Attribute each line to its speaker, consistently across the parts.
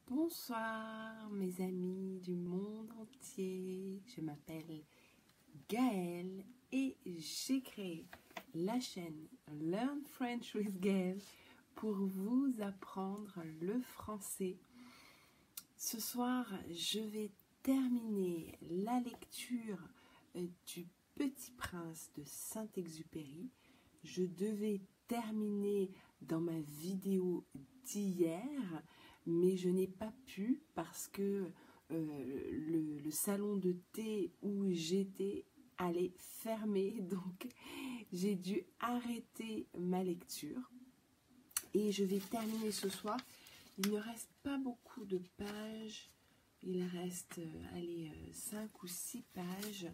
Speaker 1: Bonsoir mes amis du monde entier, je m'appelle Gaëlle et j'ai créé la chaîne Learn French with Gaëlle pour vous apprendre le français. Ce soir, je vais terminer la lecture du Petit Prince de Saint-Exupéry. Je devais terminer dans ma vidéo d'hier, mais je n'ai pas pu parce que le salon de thé où j'étais allait fermer, donc j'ai dû arrêter ma lecture et je vais terminer ce soir. Il ne reste pas beaucoup de pages, il reste 5 ou 6 pages,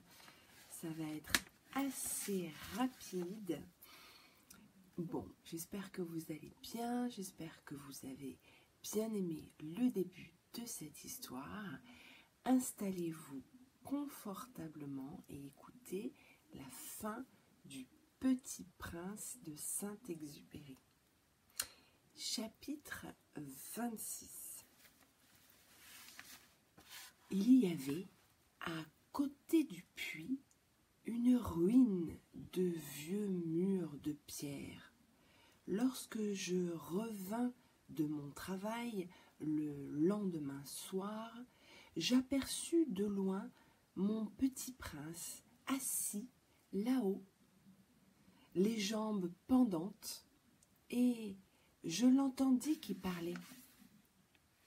Speaker 1: ça va être assez rapide. Bon, j'espère que vous allez bien, j'espère que vous avez bien aimé le début de cette histoire. Installez-vous confortablement et écoutez la fin du Petit Prince de Saint-Exupéry. Chapitre 26. Il y avait à côté du puits une ruine de vieux murs de pierre. Lorsque je revins de mon travail le lendemain soir, j'aperçus de loin mon petit prince assis là-haut, les jambes pendantes, et je l'entendis qui parlait.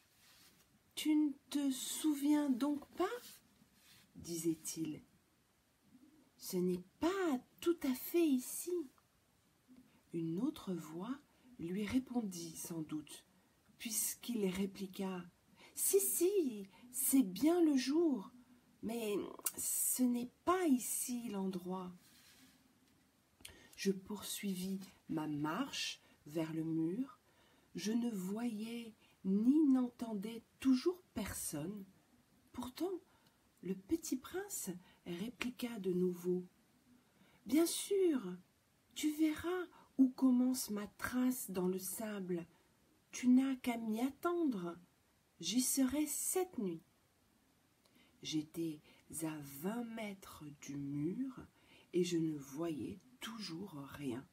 Speaker 1: « Tu ne te souviens donc pas ?» disait-il. « Ce n'est pas tout à fait ici. » Une autre voix lui répondit sans doute, puisqu'il répliqua « Si, si, c'est bien le jour, mais ce n'est pas ici l'endroit. » Je poursuivis ma marche vers le mur. Je ne voyais ni n'entendais toujours personne. Pourtant, le petit prince répliqua de nouveau. « Bien sûr, tu verras où commence ma trace dans le sable. Tu n'as qu'à m'y attendre. J'y serai cette nuit. » J'étais à 20 mètres du mur et je ne voyais toujours rien.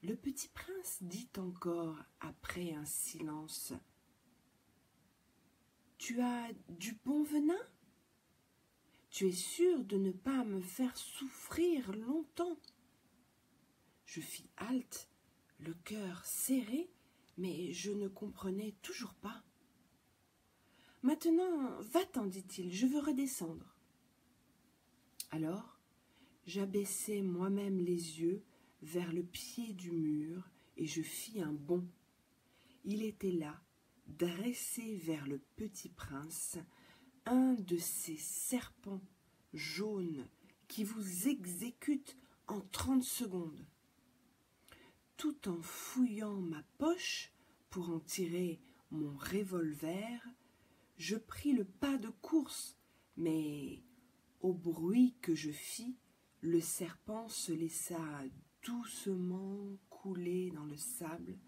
Speaker 1: Le petit prince dit encore après un silence. « Tu as du bon venin ? Tu es sûr de ne pas me faire souffrir longtemps ?» Je fis halte, le cœur serré, mais je ne comprenais toujours pas. « Maintenant, va-t'en, dit-il, je veux redescendre. » Alors, j'abaissai moi-même les yeux vers le pied du mur et je fis un bond. Il était là, dressé vers le petit prince, un de ces serpents jaunes qui vous exécutent en 30 secondes. Tout en fouillant ma poche pour en tirer mon revolver, je pris le pas de course, mais au bruit que je fis, le serpent se laissa doucement couler dans le sable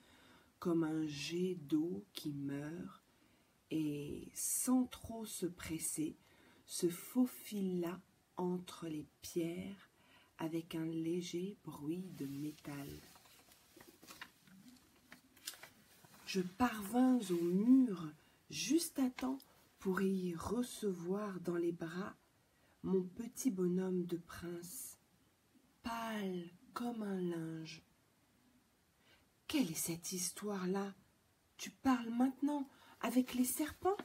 Speaker 1: comme un jet d'eau qui meurt et, sans trop se presser, se faufila entre les pierres avec un léger bruit de métal. Je parvins au mur juste à temps pour y recevoir dans les bras mon petit bonhomme de prince, pâle comme un linge. « Quelle est cette histoire-là? Tu parles maintenant avec les serpents ?»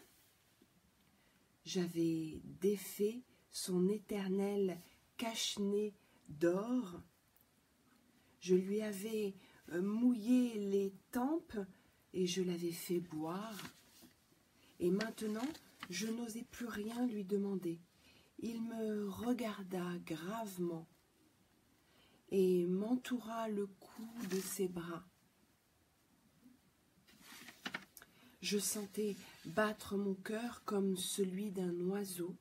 Speaker 1: J'avais défait son éternel cache-nez d'or. Je lui avais mouillé les tempes et je l'avais fait boire. Et maintenant, je n'osais plus rien lui demander. Il me regarda gravement et m'entoura le cou de ses bras. Je sentais battre mon cœur comme celui d'un oiseau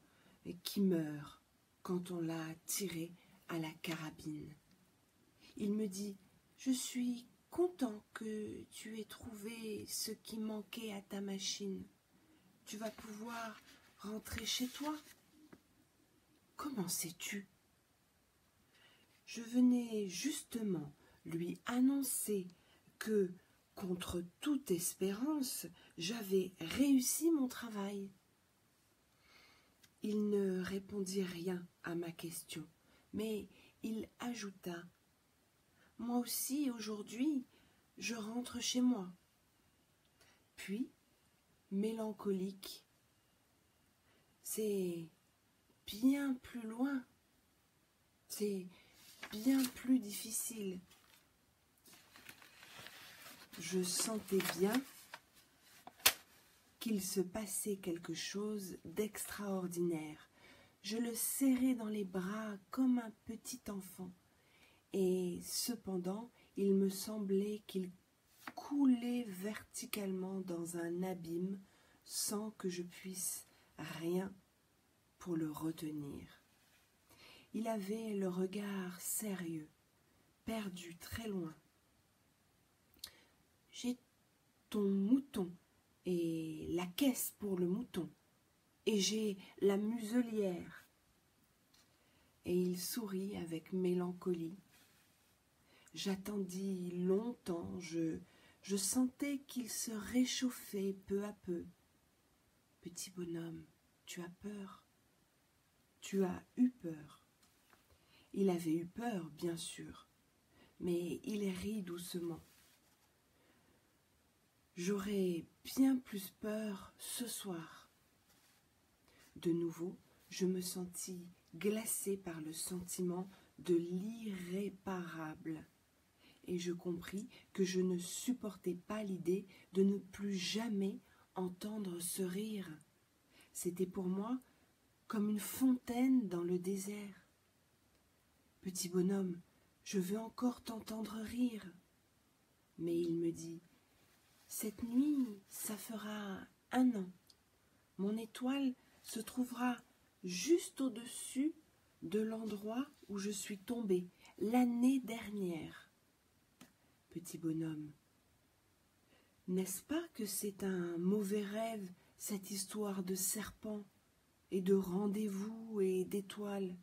Speaker 1: qui meurt quand on l'a tiré à la carabine. Il me dit « Je suis content que tu aies trouvé ce qui manquait à ta machine. Tu vas pouvoir rentrer chez toi. Comment sais-tu? Je venais justement lui annoncer que, contre toute espérance, j'avais réussi mon travail. Il ne répondit rien à ma question, mais il ajouta: « Moi aussi, aujourd'hui, je rentre chez moi. » Puis, mélancolique, « C'est bien plus loin, c'est bien plus difficile. » Je sentais bien qu'il se passait quelque chose d'extraordinaire. Je le serrais dans les bras comme un petit enfant. Et cependant, il me semblait qu'il coulait verticalement dans un abîme sans que je puisse rien pour le retenir. Il avait le regard sérieux, perdu très loin. « J'ai ton mouton et la caisse pour le mouton, et j'ai la muselière. » Et il sourit avec mélancolie. J'attendis longtemps, je sentais qu'il se réchauffait peu à peu. « Petit bonhomme, tu as peur? Tu as eu peur. » Il avait eu peur, bien sûr, mais il rit doucement. « J'aurais bien plus peur ce soir. » De nouveau, je me sentis glacée par le sentiment de l'irréparable. Et je compris que je ne supportais pas l'idée de ne plus jamais entendre ce rire. C'était pour moi comme une fontaine dans le désert. « Petit bonhomme, je veux encore t'entendre rire. » Mais il me dit: « Cette nuit, ça fera 1 an. Mon étoile se trouvera juste au-dessus de l'endroit où je suis tombée l'année dernière. » Petit bonhomme, n'est-ce pas que c'est un mauvais rêve, cette histoire de serpent et de rendez-vous et d'étoiles?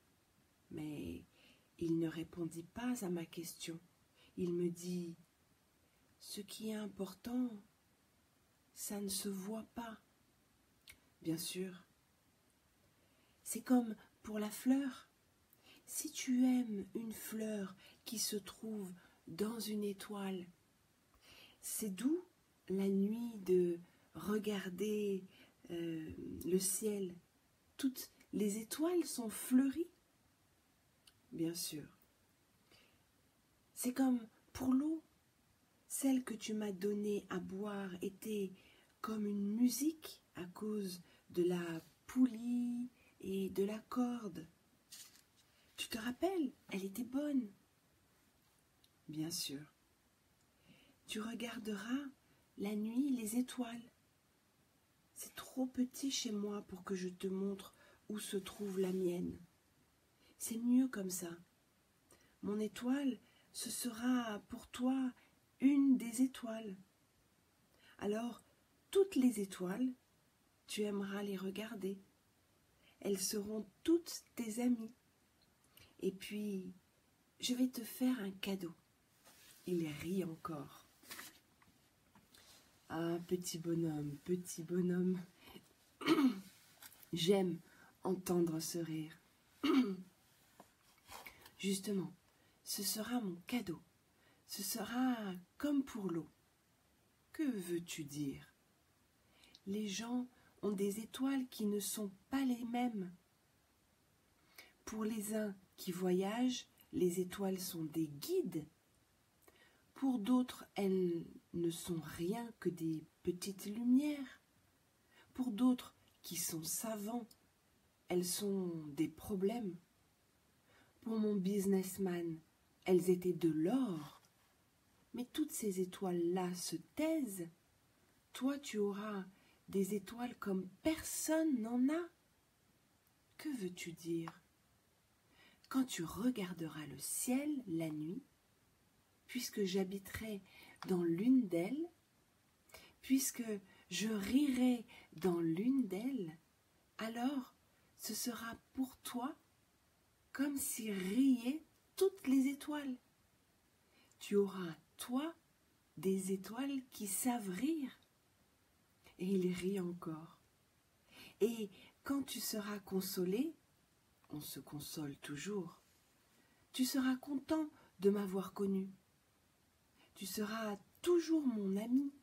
Speaker 1: Mais il ne répondit pas à ma question. Il me dit: « Ce qui est important, ça ne se voit pas. » Bien sûr. C'est comme pour la fleur. Si tu aimes une fleur qui se trouve dans une étoile, c'est doux la nuit de regarder le ciel. Toutes les étoiles sont fleuries. Bien sûr. C'est comme pour l'eau. Celle que tu m'as donnée à boire était comme une musique à cause de la poulie et de la corde. Tu te rappelles, elle était bonne. Bien sûr. Tu regarderas la nuit les étoiles. C'est trop petit chez moi pour que je te montre où se trouve la mienne. C'est mieux comme ça. Mon étoile, ce sera pour toi une des étoiles. Alors, toutes les étoiles, tu aimeras les regarder. Elles seront toutes tes amies. Et puis, je vais te faire un cadeau. Il rit encore. Ah, petit bonhomme, j'aime entendre ce rire. Justement, ce sera mon cadeau. Ce sera comme pour l'eau. Que veux-tu dire? Les gens ont des étoiles qui ne sont pas les mêmes. Pour les uns qui voyagent, les étoiles sont des guides. Pour d'autres, elles ne sont rien que des petites lumières. Pour d'autres qui sont savants, elles sont des problèmes. Pour mon businessman, elles étaient de l'or. Mais toutes ces étoiles-là se taisent. Toi, tu auras des étoiles comme personne n'en a. Que veux-tu dire? Quand tu regarderas le ciel la nuit, puisque j'habiterai dans l'une d'elles, puisque je rirai dans l'une d'elles, alors ce sera pour toi comme si riaient toutes les étoiles. Tu auras, toi, des étoiles qui savent rire. Et il rit encore. Et quand tu seras consolé, on se console toujours, tu seras content de m'avoir connu. Tu seras toujours mon ami.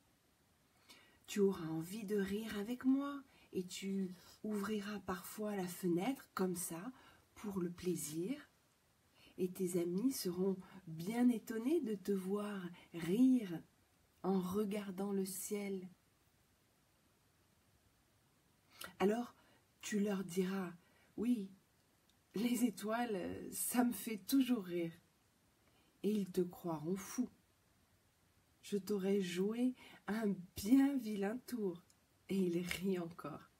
Speaker 1: Tu auras envie de rire avec moi et tu ouvriras parfois la fenêtre comme ça pour le plaisir. Et tes amis seront bien étonnés de te voir rire en regardant le ciel. Alors tu leur diras, oui, les étoiles, ça me fait toujours rire. Et ils te croiront fou. Je t'aurais joué un bien vilain tour. Et il rit encore.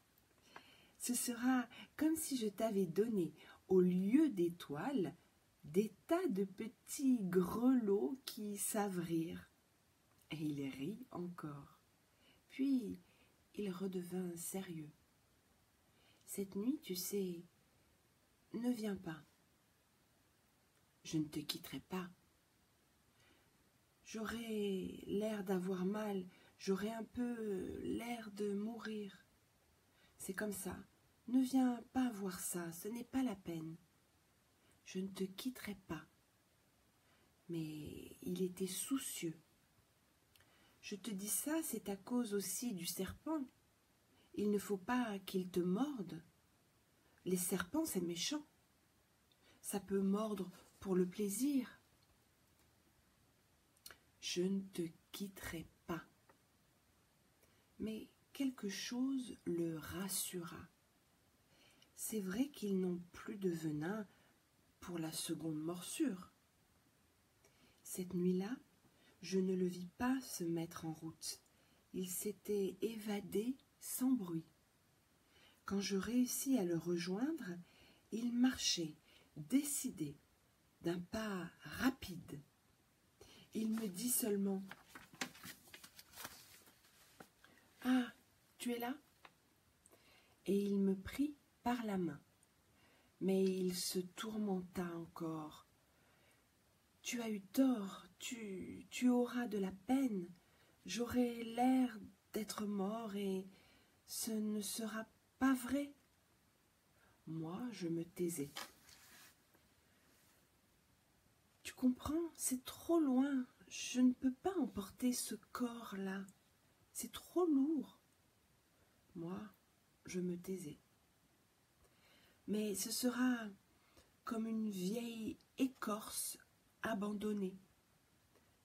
Speaker 1: Ce sera comme si je t'avais donné, au lieu d'étoiles, des tas de petits grelots qui savent rire. Et il rit encore. Puis il redevint sérieux. Cette nuit, tu sais, ne viens pas. Je ne te quitterai pas. J'aurai l'air d'avoir mal, j'aurai un peu l'air de mourir. C'est comme ça. Ne viens pas voir ça, ce n'est pas la peine. Je ne te quitterai pas. Mais il était soucieux. Je te dis ça, c'est à cause aussi du serpent. Il ne faut pas qu'il te morde. Les serpents, c'est méchant. Ça peut mordre pour le plaisir. Je ne te quitterai pas. Mais quelque chose le rassura. C'est vrai qu'ils n'ont plus de venin pour la seconde morsure. Cette nuit-là, je ne le vis pas se mettre en route. Il s'était évadé sans bruit. Quand je réussis à le rejoindre, il marchait, décidé, d'un pas rapide. Il me dit seulement « Ah, tu es là ?» Et il me prit par la main. Mais il se tourmenta encore. « Tu as eu tort, tu auras de la peine. J'aurai l'air d'être mort et ce ne sera pas vrai. » Moi, je me taisais. « Tu comprends, c'est trop loin. Je ne peux pas emporter ce corps-là. C'est trop lourd. » Moi, je me taisais. « Mais ce sera comme une vieille écorce abandonnée.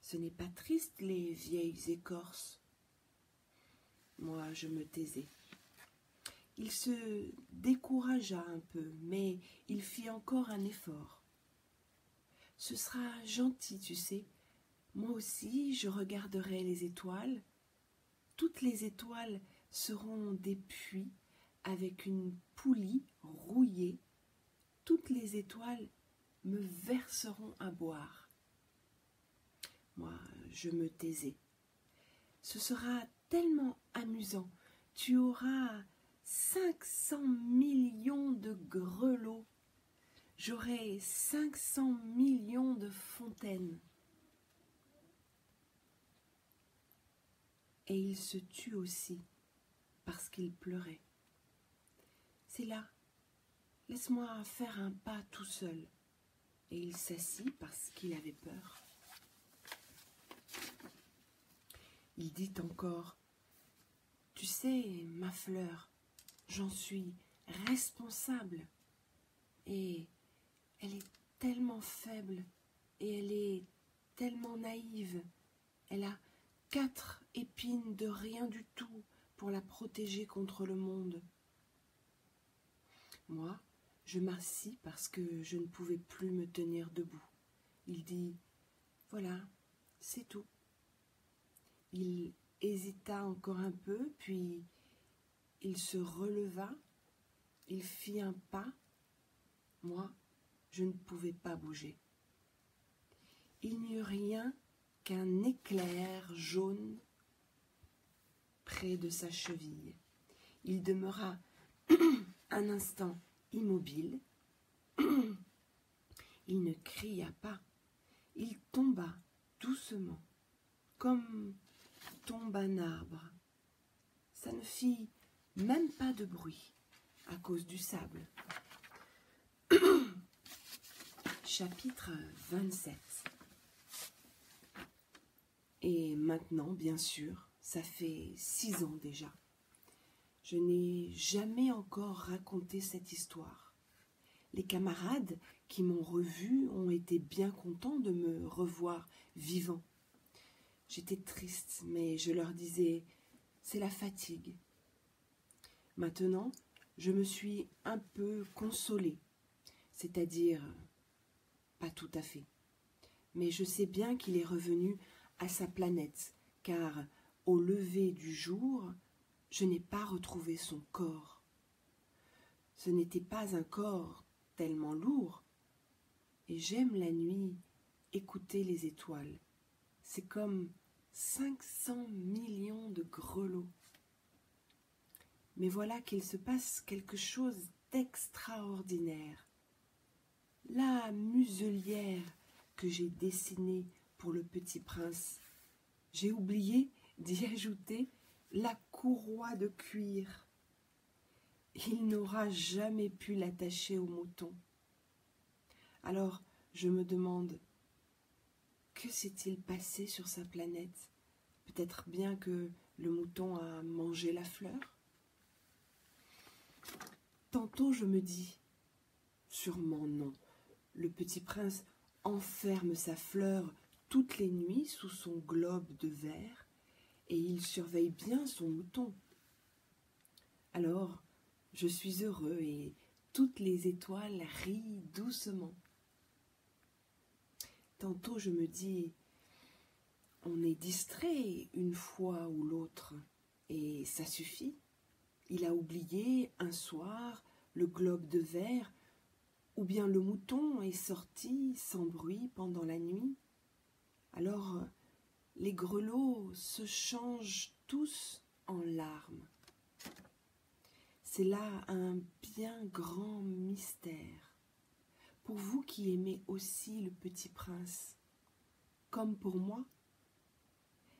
Speaker 1: Ce n'est pas triste, les vieilles écorces. » Moi, je me taisais. Il se découragea un peu, mais il fit encore un effort. « Ce sera gentil, tu sais. Moi aussi, je regarderai les étoiles. Toutes les étoiles seront des puits avec une poulie rouillée. Toutes les étoiles me verseront à boire. » Moi, je me taisais. « Ce sera tellement amusant. Tu auras 500 millions de grelots. J'aurai 500 millions de fontaines. » Et il se tut aussi, parce qu'il pleurait. « C'est là, laisse-moi faire un pas tout seul. » Et il s'assit parce qu'il avait peur. Il dit encore, « Tu sais, ma fleur, j'en suis responsable. Et elle est tellement faible et elle est tellement naïve. Elle a 4 épines de rien du tout pour la protéger contre le monde. » Moi, je m'assis parce que je ne pouvais plus me tenir debout. Il dit, « Voilà, c'est tout. » Il hésita encore un peu, puis il se releva, il fit un pas. Moi, je ne pouvais pas bouger. Il n'y eut rien qu'un éclair jaune près de sa cheville. Il demeura un instant immobile. Il ne cria pas. Il tomba doucement, comme tombe un arbre. Ça ne fit même pas de bruit à cause du sable. Chapitre 27. Et maintenant, bien sûr, ça fait 6 ans déjà. Je n'ai jamais encore raconté cette histoire. Les camarades qui m'ont revu ont été bien contents de me revoir vivant. J'étais triste, mais je leur disais « c'est la fatigue ». Maintenant, je me suis un peu consolée, c'est-à-dire pas tout à fait. Mais je sais bien qu'il est revenu à sa planète, car au lever du jour, je n'ai pas retrouvé son corps. Ce n'était pas un corps tellement lourd, et j'aime la nuit écouter les étoiles. C'est comme 500 millions de grelots. Mais voilà qu'il se passe quelque chose d'extraordinaire. La muselière que j'ai dessinée pour le petit prince, j'ai oublié d'y ajouter la courroie de cuir. Il n'aura jamais pu l'attacher au mouton. Alors je me demande, que s'est-il passé sur sa planète? Peut-être bien que le mouton a mangé la fleur? Tantôt je me dis, sûrement non, le petit prince enferme sa fleur toutes les nuits sous son globe de verre et il surveille bien son mouton. Alors, je suis heureux et toutes les étoiles rient doucement. Tantôt je me dis, on est distrait une fois ou l'autre et ça suffit. Il a oublié un soir le globe de verre ou bien le mouton est sorti sans bruit pendant la nuit. Alors les grelots se changent tous en larmes. C'est là un bien grand mystère. Pour vous qui aimez aussi le petit prince, comme pour moi,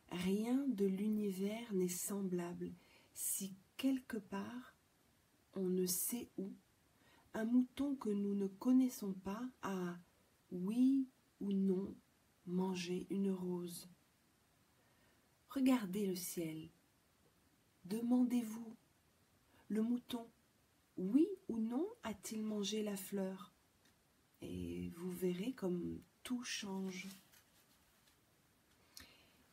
Speaker 1: rien de l'univers n'est semblable si quelque part, on ne sait où, un mouton que nous ne connaissons pas a, oui ou non, mangé une rose. Regardez le ciel. Demandez-vous, le mouton, oui ou non, a-t-il mangé la fleur? Et vous verrez comme tout change.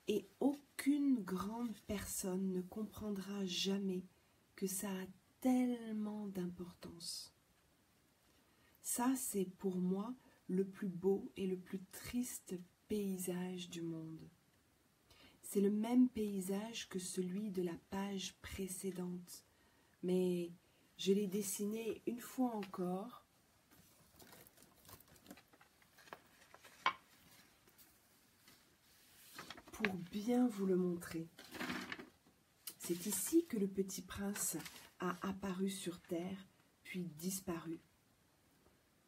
Speaker 1: Et aucune grande personne ne comprendra jamais que ça a tellement d'importance. Ça, c'est pour moi le plus beau et le plus triste paysage du monde. C'est le même paysage que celui de la page précédente, mais je l'ai dessiné une fois encore pour bien vous le montrer. C'est ici que le petit prince a apparu sur terre, puis disparu.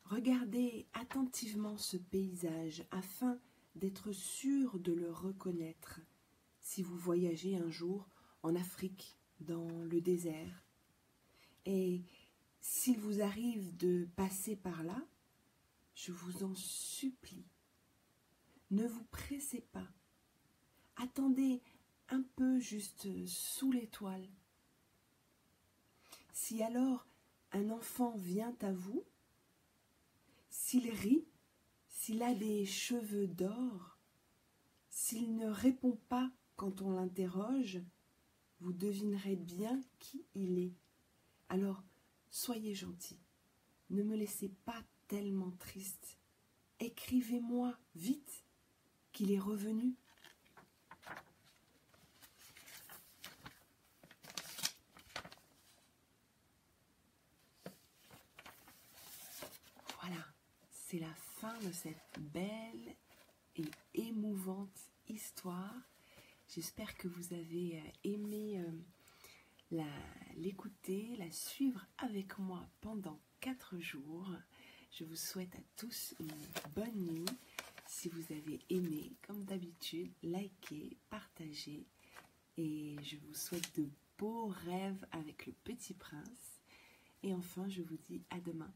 Speaker 1: Regardez attentivement ce paysage afin d'être sûr de le reconnaître si vous voyagez un jour en Afrique, dans le désert. Et s'il vous arrive de passer par là, je vous en supplie, ne vous pressez pas. Attendez un peu juste sous l'étoile. Si alors un enfant vient à vous, s'il rit, s'il a des cheveux d'or, s'il ne répond pas quand on l'interroge, vous devinerez bien qui il est. Alors, soyez gentil, ne me laissez pas tellement triste. Écrivez-moi vite qu'il est revenu. Voilà, c'est la fin de cette belle et émouvante histoire. J'espère que vous avez aimé l'écouter, la suivre avec moi pendant 4 jours. Je vous souhaite à tous une bonne nuit. Si vous avez aimé, comme d'habitude, likez, partagez. Et je vous souhaite de beaux rêves avec le Petit Prince. Et enfin, je vous dis à demain.